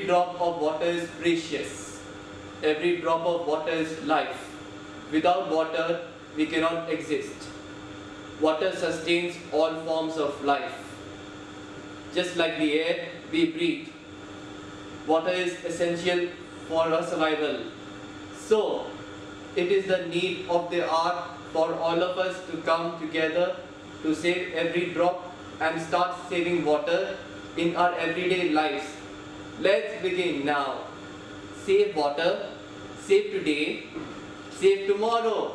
Every drop of water is precious. Every drop of water is life. Without water, we cannot exist. Water sustains all forms of life. Just like the air we breathe, water is essential for our survival. So, it is the need of the hour for all of us to come together to save every drop and start saving water in our everyday lives. Let's begin now. Save water, save today, save tomorrow.